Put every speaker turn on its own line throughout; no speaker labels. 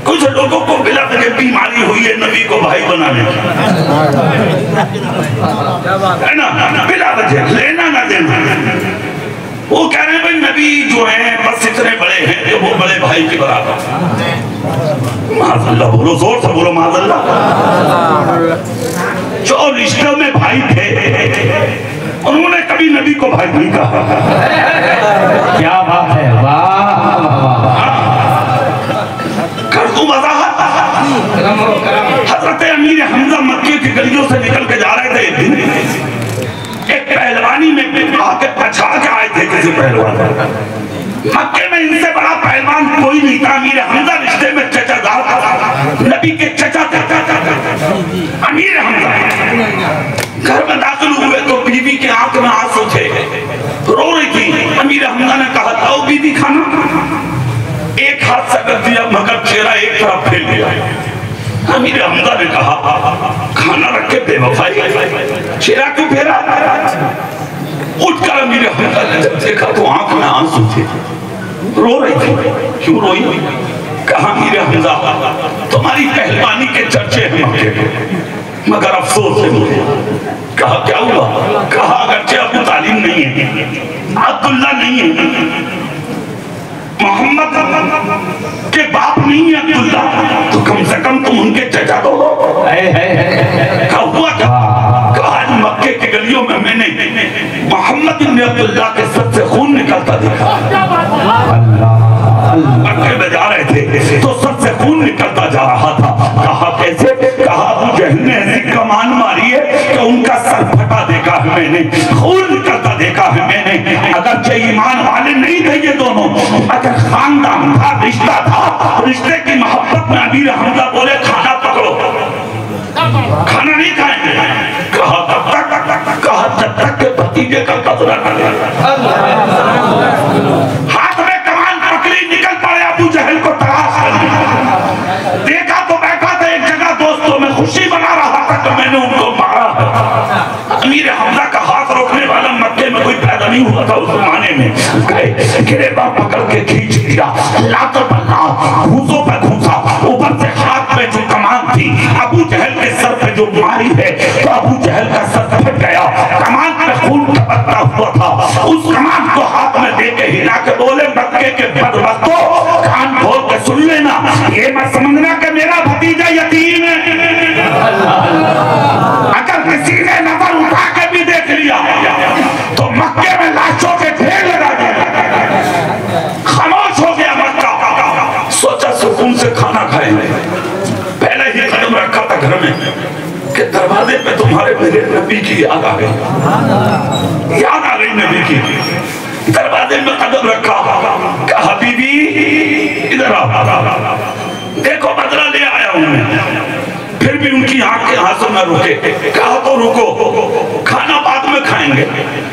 कुछ लोगों को बिला वजह बीमारी हुई है नबी को भाई बनाने की, है ना, बिला वजह लेना ना देना। वो कह रहे हैं भाई नबी जो है बस इतने बड़े हैं कि वो बड़े भाई के बराबर। माज़अल्लाह बोलो, जोर से बोलो माज़अल्लाह। जो रिश्तों में भाई थे उन्होंने कभी नबी को भाई नहीं कहा।
क्या बात है, वाह।
कर दूं वज़ाहत। हज़रत अमीर हमजा मक्के की गलियों से निकल के जा रहे थे, एक पहलवानी में आके पछा के आए थे किसी पहलवान। मक्के में इनसे बड़ा पहलवान कोई नहीं था। अमीर हमजा रिश्ते में चचादार था, नबी के चचा थे अमीर हमजा। घर में दाखिल हुए तो बीवी के आंख में आंसू थे, रो रही थी। अमीर हमजा ने कहा था बीवी खाना, एक हाथ से कर दिया मगर चेहरा एक तरफ फेर दिया। अमीर हमजा ने कहा खाना रख के बेवफाई, चेहरा क्यों फेरा? उठकर अमीर हमजा ने जब देखा तो आंख में आंसू थे, रो रही थी। क्यों रोई? कहा अमीर हमजा तुम्हारी पहलवानी के चर्चे हैं मक्के में, मगर अफसोस है मुझे। कहा क्या हुआ? कहा अगरचे अबू तालिब नहीं है, अब्दुल्ला नहीं है, मोहम्मद के बाप नहीं है अब्दुल्ला, तो कम से कम तुम उनके चचा तो हो। क्या हुआ? कहा मक्के की गलियों में मैंने मोहम्मद इब्न अब्दुल्ला के सर से खून निकलता देखा। मक्के में जा रहे थे तो सर से खून निकलता जा रहा था। कहा कैसे? कहा अबू जहल ने ऐसी कमान मारी है कि उनका सर फटा देखा है मैंने, खून निकलता देखा है मैंने। अगर ईमान वाले नहीं थे ये दोनों, अगर खानदान था, रिश्ता था, रिश्ते की मोहब्बत में अमीर हमजा बोले खाना पकड़ो, खाना नहीं खाएंगे। कहा तब तक, कहा जब तक के भतीजे का कतरा करे। हाथ में कमान पकड़ी, निकल पड़े अबू जहल को तलाश करने। देखा तो बैठा था एक जगह, दोस्तों में खुशी बना रहा था कि मैंने उनको मारा। अमीर हमजा का हाथ रोकने वाला मक्के में कोई पैदा नहीं हुआ था उस जमाने में। गिरेबान पकड़ के खींच दिया, लातों पर लात, घूसों पर घूसा, ऊपर से हाथ में जो कमान थी अबू जहल के सर पे जो मारी है तो अबू जहल का सर फट गया। कमान पे खून टपकता हुआ था। उस कमान को हाथ में देके हिला के बोले मक्के के बदबख्तों, कान खोल के सुन लेना, ये मत समझना कि मेरा भतीजा यतीम है। अगर किसी ने नजर उठा के भी देख लिया तो मक्के में लाशों के ढेर लगा दिया। खामोश हो गया मक्का। सोचा सुकून से खाना खाएंगे। पहले ही कदम रखा था घर में कि दरवाजे पे तुम्हारे मेरे नबी की याद आ गई, याद आ गई नबी की। दरवाजे में कदम रखा, कहा बीबी इधर आओ, देखो बदला ले आया हूं मैं। फिर भी उनकी आंख के आंसू न रुके। कहा तो रुको, खाना बाद में खाएंगे।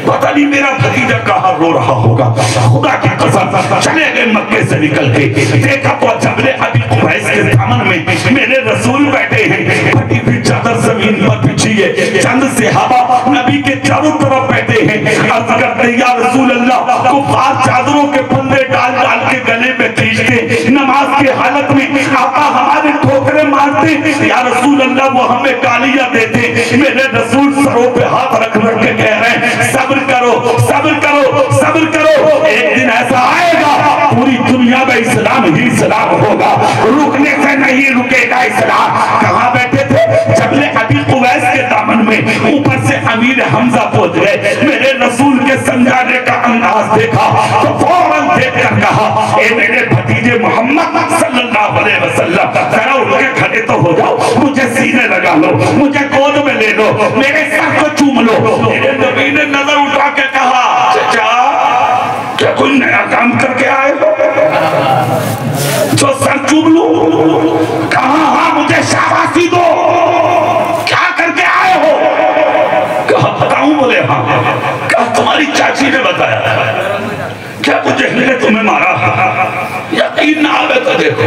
पता नहीं मेरा भतीजा कहाँ रो रहा होगा। खुदा की कसम चले गए मक्के से निकल के। देखा तो जबले अभी कुरैश के दामन में मेरे रसूल बैठे हैं। फटी हुई चादर जमीन पर बिछी है, चंद सहाबा नबी के चारों तरफ बैठे हैं। अर्ज करते या रसूल अल्लाह, कुफार चादरों के फंदे डाल डाल के गले में खींचते, नमाज की हालत में आका हमारे ठोकरे मारते। या रसूल अल्लाह वो हमें गालियां देते। मेरे रसूल सरों पे हाथ रख रख के कह रहे हैं सब्र करो, सब्र करो, सब्र करो। एक दिन ऐसा आएगा पूरी दुनिया में इस्लाम ही इस्लाम होगा, रुकने से नहीं रुकेगा इस्लाम। कहाँ बैठे थे? जबले अभी कुवैस के दामन में। ऊपर से अमीर हमजा पहुंच गए। मेरे रसूल के समझाने का अंदाज देखा तो फौरन देखकर कहा ए मेरे भतीजे मोहम्मद सल्लल्लाहु अलैहि वसल्लम, जरा उठ के खड़े तो हो जाओ, मुझे सीने लगा लो, मुझे गोद में ले लो, मेरे सर को चूम लो। मेरे नबी ने नजर उठा के कहा चाचा क्या कोई नया काम करके आए हो जो सर चूम लो? कहा हाँ मुझे शाबाशी दो, क्या करके आए हो? कहा बताऊं? बोले हाँ। कहा तुम्हारी चाची ने बताया। क्या मुझे तुम्हें मारा? यकीन ना आवे तो देखो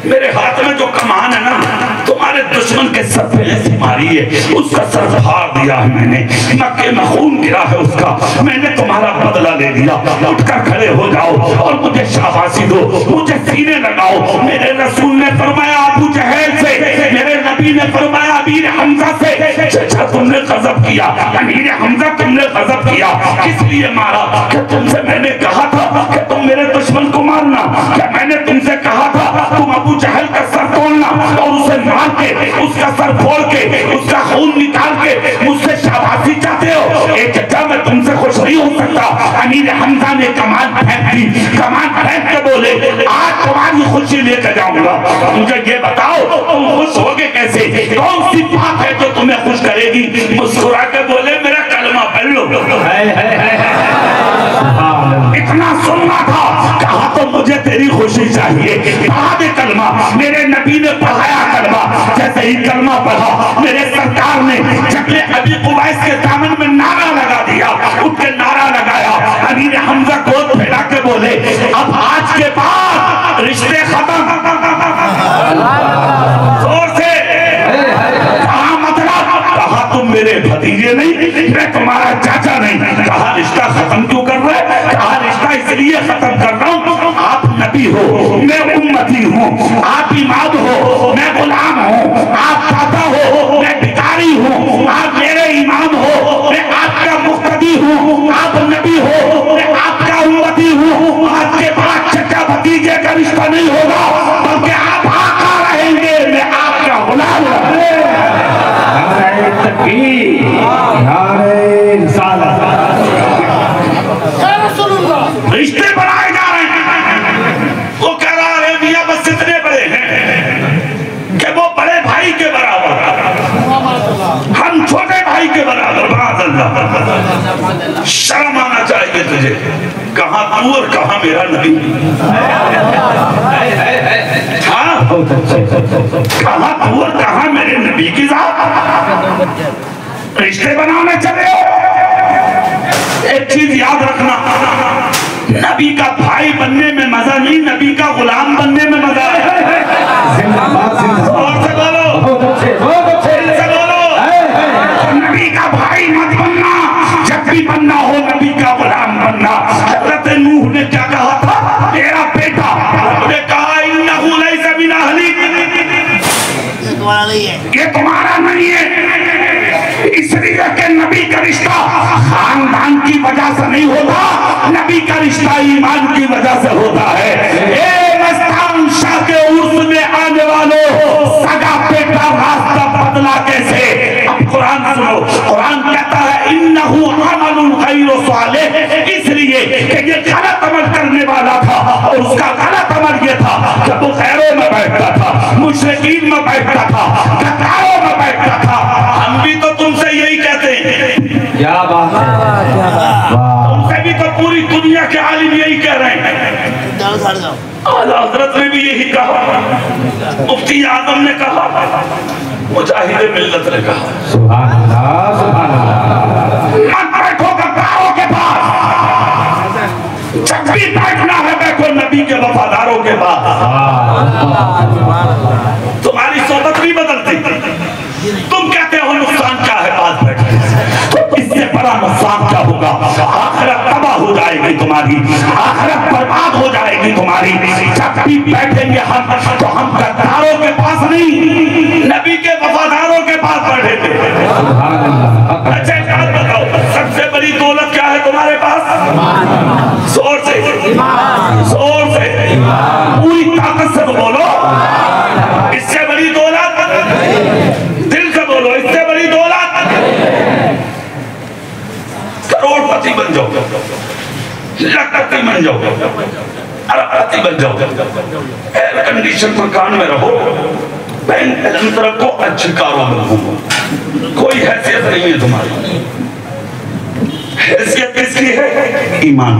मेरे हाथ में जो कमान है ना, तुम्हारे दुश्मन के सर पे ऐसी मार मारी है, उसका सर फाड़ दिया है मैंने, मक्के में खून गिरा है उसका, मैंने तुम्हारा बदला ले लिया। उठकर खड़े हो जाओ और मुझे शाबाशी दो, मुझे सीने लगाओ। मेरे रसूल ने फरमाया अबू जहल से, मेरे नबी ने फरमाया अमीर हमजा से, चाचा तुमने गजब किया, अमीर हमजा तुमने गजब किया। किस लिए मारा? कि तुमसे मैंने कहा था कि तुम मेरे दुश्मन को मारना, क्या मैंने तुमसे कहा था तुम अबू जहल का सर तोड़ना और उसे मार के उसका सर फोड़ के उसका खून निकाल के मुझसे शाबाशी चाहते हो? एक चचा मैं तुमसे खुश नहीं हो सकता। अमीर हमजा ने कमान फेंक दी, कमान फेंक के बोले आज तुम्हारी खुशी लेकर जाऊंगा। मुझे ये बताओ तुम खुश होगे कैसे? कौन सी बात है जो तुम्हें खुश करेगी? मुस्कुरा के बोले मेरा कलमा पढ़ लो। इतना सुनना था, कहा तो मुझे तेरी खुशी चाहिए, पढ़ा दे कलमा। मेरे नबी ने पढ़ाया कलमा, जैसे ही कलमा पढ़ा मेरे सरकार ने जबले अबी कुवैस के दामन में नारा लगा दिया, उठ के नारा लगाया। अमीर हमजा गोद फैला के बोले अब आज के बाद रिश्ते खत्म। जोर से कहा मतलब? कहा तुम मेरे भतीजे नहीं, मैं तुम्हारा चाचा नहीं। कहा रिश्ता खत्म क्यों कर रहे? कहा रिश्ता इसलिए खत्म कर रहा हूँ, आप नबी हो, मैं उम्मती हूँ, आप इमाम हो, मैं गुलाम हूँ, आप दाता हो, मैं भिखारी हूँ, आप मेरे इमाम हो, मैं आपका मुक्तदी हूँ, आप नबी हो, मैं आपका उम्मती हूँ। आज के बाद चचा भतीजे का रिश्ता नहीं होगा, बल्कि आप आका रहेंगे, मैं आपका गुलाम रहूंगा। रिश्ते बनाए जा रहे हैं। वो कह रहा है मियां बस इतने बड़े हैं कि वो बड़े भाई के बराबर, हम छोटे भाई के बराबर। शर्म आना चाहिए तुझे। कहाँ तू और कहाँ मेरा नबी? हाँ, कहाँ तू और कहाँ मेरे नबी की जात? रिश्ते बनाने चले हो। एक चीज याद रखना, नबी का भाई बनने में मजा नहीं, नबी का गुलाम बनने में मजा है। और से बोलो, से बोलो, नबी का भाई मत बनना, जब भी बनना हो नबी का गुलाम बनना। हज़रत नूह ने क्या कहा था? तेरा बेटा ने कहा इन्नहु लैसा मिन अहलिक, ये तुम्हारा नहीं है। इसलिए कि नबी का रिश्ता खानदान की वजह से नहीं होता, नबी का रिश्ता ईमान की वजह से होता है। ए मस्तान शाह के उर्स में आने वालों, सगा बेटा रास्ता बदला कैसे? अब कुरान सुनो, कुरान कहता है इन्नहु अमलुन गैरु सालिह, इसलिए कि ये गलत अमल करने वाला था और उसका गलत अमल ये था कि वो खैरों में बैठता था, मुशरिकीन में बैठता था, गद्दारों में बैठता था। हम भी तो तुमसे यही कहते हैं।
क्या बात है,
तुमसे भी तो पूरी दुनिया के आलिम यही कह रहे हैं। आला हजरत ने भी यही कहा, मुफ्ती आजम ने कहा, मुजाहिद मिल्लत ने कहा।
सुभान अल्लाह, सुभान अल्लाह।
मत बैठो गद्दारों के पास, जब भी बैठना है बैठो नबी के वफादारों के पास। तुम्हारी सोबत नहीं बदलती। तुम कहते हो नुकसान क्या है पास बैठने से, तो इससे बड़ा नुकसान क्या होगा? आखिरत तबाह हो जाएगी तुम्हारी, आखिरत बर्बाद हो जाएगी तुम्हारी। जब भी बैठेंगे हम तो हम गद्दारों के पास नहीं, नबी के वफादारों के पास बैठेंगे। अच्छा एक बात बताओ, सबसे बड़ी दौलत क्या है तुम्हारे पास? जोर से, जोर से, पूरी ताकत से बोलो। इससे बड़ी दौलत, दिल से बोलो, इससे बड़ी दौलत। करोड़पति बन जाओ, लखपति बन जाओ, अरबपति बन जाओ, एयर कंडीशन मकान में रहो, बैंक बैलेंस रखो, अच्छे कारोबार में हो, कोई हैसियत नहीं है तुम्हारी। हैसियत किसकी है? ईमान।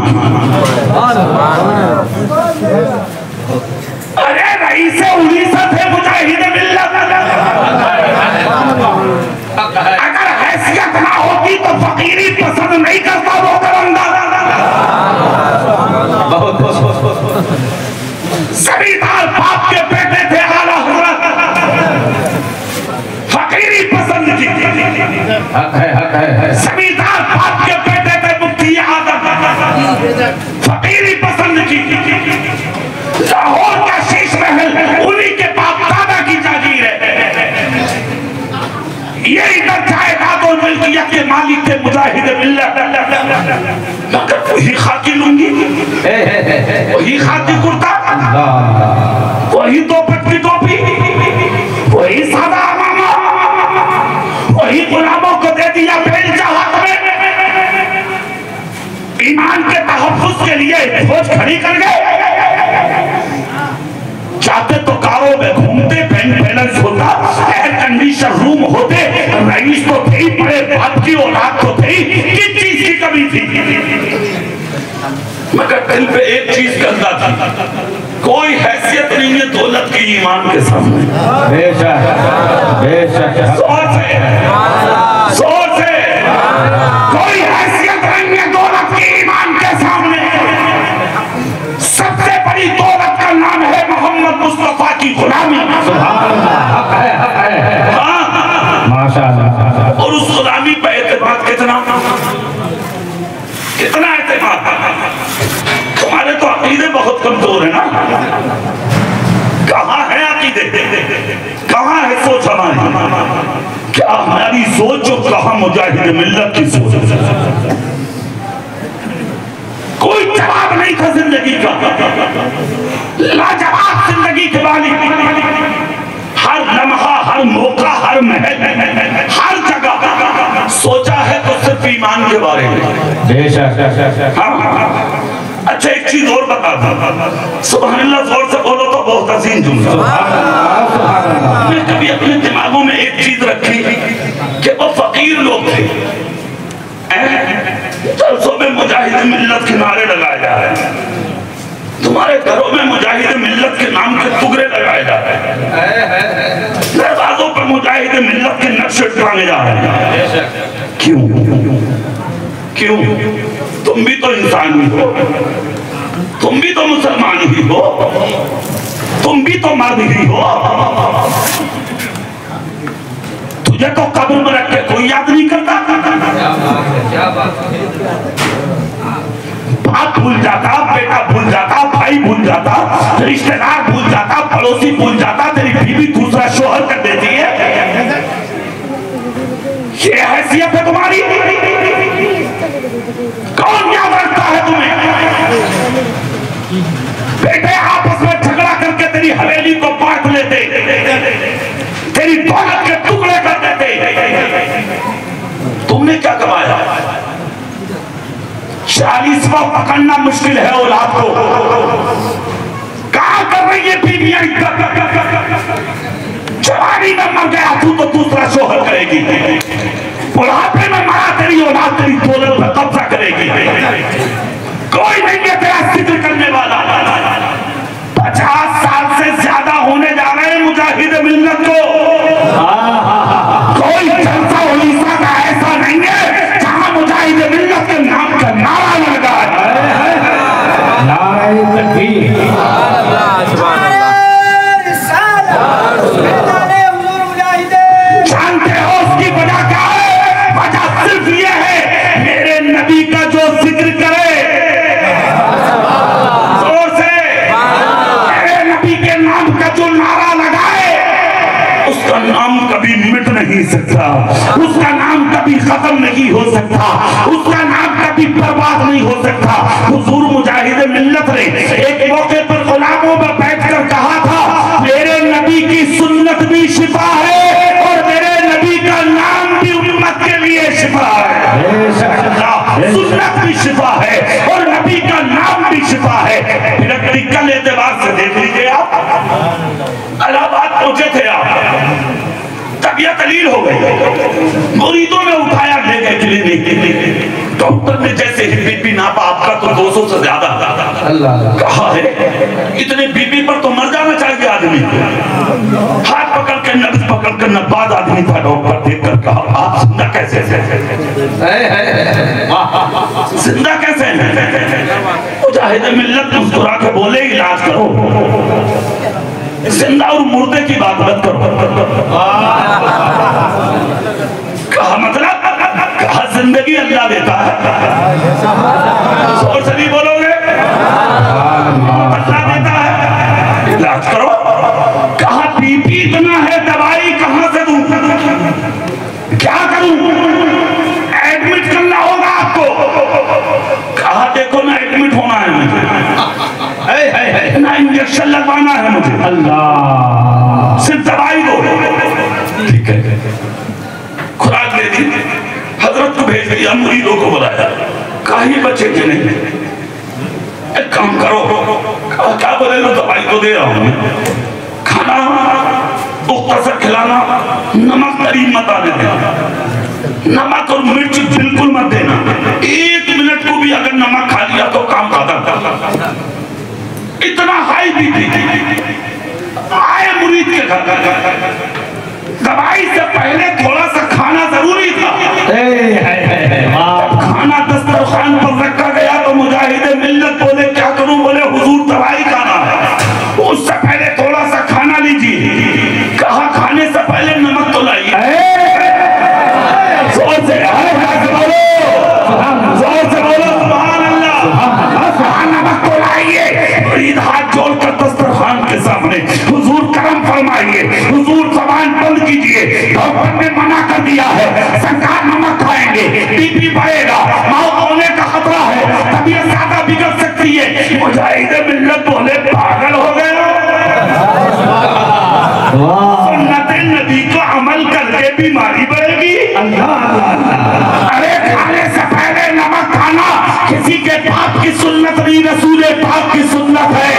अरे रईस उड़ीसा थे मुजाहिद मिल्लत, अगर हैसियत ना होती तो फकीरी पसंद नहीं करता वो दरंदा। जमींदार बाप के बेटे थे आला हजरत, फकीरी पसंद लिखे मुजाहिद मिल्लत, मगर वही खाकी लुंगी, वही खाकी कुर्ता, वही दो पट्टी टोपी, वही सादा अमामा, वही गुलामों को दे दिया बेलचा हाथ में। ईमान के तहफ्फुज़ के लिए फौज खड़ी कर गए। जाते तो कारों में घूमते, बैंक बैलेंस होता, एयर कंडीशन रूम होते, रईस तो थे ही, बड़े बाप की औलाद तो थे ही, किस चीज की कमी थी? मगर दिल पे एक चीज करता था, कोई हैसियत नहीं है दौलत की ईमान के सामने।
बेशक बेशक
जोर से कोई हैसियत नहीं है दौलत की ईमान के सामने। सबसे बड़ी दौलत का नाम है मोहम्मद मुस्तफा की गुलामी। हाँ,
माशाअल्लाह।
और उस गुलामी पे एतमाद कितना एतमाद। तुम्हारे तो अकीदे बहुत कमजोर है ना। कहाँ है अकीदे, कहाँ है सोच हमारी? क्या हमारी सोच और कहाँ मुजाहिद मिल्लत की सोच? कोई जवाब नहीं था जिंदगी का, लाजवाब जिंदगी के मालिक। हर लम्हा, हर मौका, हर महल, हर जगह सोचा है तो सिर्फ ईमान के बारे में।
बेशक।
हाँ, अच्छा एक चीज और बता दूं, सुभान अल्लाह जोर से बोलो तो बहुत हसीन जुमला। मैं कभी अपने दिमागों में एक चीज रखी कि वो फकीर लोग थे, जलसों में मुजाहिद मिल्लत के नारे लगाए जा रहे हैं, तुम्हारे घरों में मुजाहिद मिल्लत के नाम के टुकड़े लगाए जा रहे हैं, दरवाजों पर मुजाहिद मिल्लत के नक्शे टांगे जा रहे हैं। क्यों? तुम भी तो इंसान ही हो, तुम भी तो मुसलमान ही हो, तुम भी तो मर्द ही हो। तुझे तो कब्र में रख के कोई याद नहीं करता। बाप भूल जाता, बेटा भूल जाता, भाई भूल जाता, रिश्तेदार भूल जाता, पड़ोसी भूल जाता, तेरी बीवी दूसरा शोहर कर देती है। ये हैसियत है तुम्हारी? कौन याद रखता है तुम्हें? बेटे आपस में झगड़ा करके तेरी हवेली को बांट लेते, तेरी दौलत के टुकड़े कर देते। तुमने क्या कमाया? 40वां पकड़ना मुश्किल है औलाद को। कहां कर रही है बीवियां? जवानी में मर गया तू तो दूसरा शोहर करेगी, बुढ़ापे में मरा तेरी औलाद तेरी दौलत पर कब्जा करेगी। कोई नहीं है तेरा जिक्र करने वाला। 50 साल से ज्यादा होने जा रहे हैं मुजाहिद मिल्लत को। कोई जलसा उड़ीसा का ऐसा नहीं है जहां मुजाहिद मिल्लत के नाम का नारा लगा है। नारे तकबीर। जानते हो उसकी वजह क्या है? वजह सिर्फ ये है, मेरे नबी का जो जिक्र करे जोर से, मेरे नबी के नाम का जो नारा लगाए, उसका नाम कभी मिट नहीं सकता, उसका नाम कभी खत्म नहीं हो सकता, उसका नाम कभी बर्बाद नहीं हो सकता। हुजूर मुजाहिद मिल्लत ने एक मौके पर गुलामों में बैठकर कहा था, मेरे नबी की सुन्नत भी शिफा है और मेरे नबी का नाम भी उम्मत के लिए शिफा है। सुन्नत भी शिफा है और नबी का नाम भी शिफा है। प्रैक्टिकल एतबार से देख लीजिए आप, इलाहाबाद पहुंचे थे आप, तबीयत अलील हो गई, मुरीदों ने उठाया ले गए क्लिनिक। डॉक्टर ने जैसे ही बीपी नापा, आपका तो 200 से ज्यादा। कहा है इतने बीपी पर तो मर जाना चाहिए आदमी। हाथ पकड़ के नब्ज पकड़ कर नब्बाद आदमी था। डॉक्टर देखकर कहा आप जिंदा कैसे हैं? जिंदा कैसे हैं? मुजाहिद मिल्लत मुस्कुरा के बोले इलाज करो, जिंदा और मुर्दे की बात मत करो। कहा मतलब? कहा जिंदगी अल्लाह देता है, और सभी बोलोगे अल्लाह देता है, इलाज करो। कहा बीपी इतना है, दवाई कहां से दूं, क्या करूं? होना है मुझे, ना इंजेक्शन लगवाना है मुझे,
अल्लाह
सिर्फ दवाई दो। ठीक है, खुराक दे दी, हजरत को भेज दिया, मुरीदों को बुलाया, कहीं बचे कि नहीं, एक काम करो, क्या बोले लो, दवाई तो दे रहा हूँ, खाना मुख्तसर खिलाना, नमक करीब मत आने देना, नमक और मिर्च बिल्कुल मत देना, 1 मिनट को भी अगर नमक खा लिया तो काम खत्म। इतना हाई बीपी आए मुरीद के घर, दवाई से पहले थोड़ा सा खाना जरूरी था। खाना दस्तरखान पर रखा गया तो मुजाहिदे मिल्लत बोले क्या करूं, बोले हुजूर दवाई खाना है, उससे पहले थोड़ा सा खाना लीजिए। कहा खाने से पहले नमक तो लाइए, जोर से बोलो सुभान अल्लाह, नमक तो लाइए। मुरीद हाथ जोड़कर दस्तरखान के सामने, हुजूर करम फरमाइए, हुजूर जबान बंद कीजिए, डॉक्टर ने मना कर दिया है, सरकार नमक खाएंगे बीपी बढ़ेगा, मौत होने का खतरा है, तबीयत ज्यादा बिगड़ सकती है। मुजाहिदे मिल्लत बोले पागल हो गए, सुन्नते नबी को अमल करके बीमारी बढ़ेगी। अरे खाने से पहले नमक खाना किसी के पाप की सुन्नत नहीं, रसूल पाक की सुन्नत है।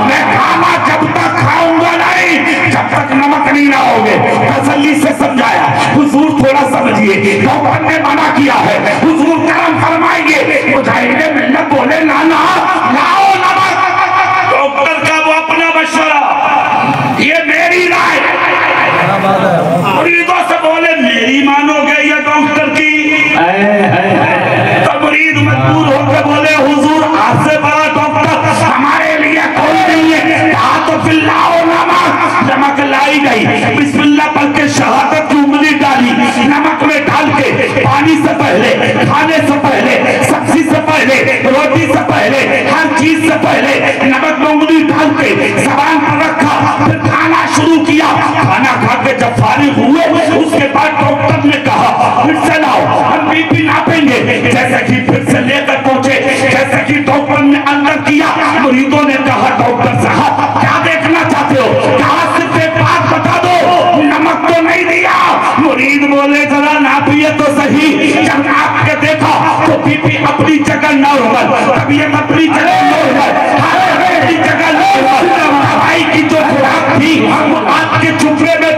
मैं खाना जब तक खाऊंगा नहीं जब तक नमक नहीं लाओगे। तसल्ली से समझाया, हुजूर थोड़ा समझिए, डॉक्टर ने मना किया है, हुजूर करम फरमाएंगे। मुजाहिदे मिल्लत बोले ना ना लाओ नमक, डॉक्टर का वो अपना मशवरा, ये मेरी राय। मुरीदों से बोले मेरी मानोगे या डॉक्टर की? तो मुरीद मजबूर होकर बोले हुजूर आपसे बड़ा डॉक्टर हमारे लिए कोई नहीं है। कहा तो फिर लाओ नमक। नमक लाई गई, बिस्मिल्लाह पढ़ के शहादत की उंगली डाली, नमक में डाल के पानी से पहले, खाने से पहले, सब्जी से पहले, रोटी से पहले, हर चीज से पहले नमक में उंगली डाल के जबान पर रखा, फिर खाना शुरू किया। खाना खा के जब फारिग हुए उसके बाद डॉक्टर ने कहा फिर से लाओ, हम बीपी नापेंगे। जैसे कि फिर से लेकर पहुंचे, जैसे कि डॉक्टर ने अंदर किया, मुरीदों ने कहा डॉक्टर साहब क्या देखना चाहते हो? कहा सिर्फ एक बात बता दो, नमक तो नहीं दिया। मुरीद बोले जरा नापिए तो सही। जब नाप के देखा तो बीपी अपनी जगह नॉर्मल, तबीयत अपनी जगह नॉर्मल, अपनी जगह नॉर्मल। दवाई की जो खुराक थी वो आपके चुपड़े में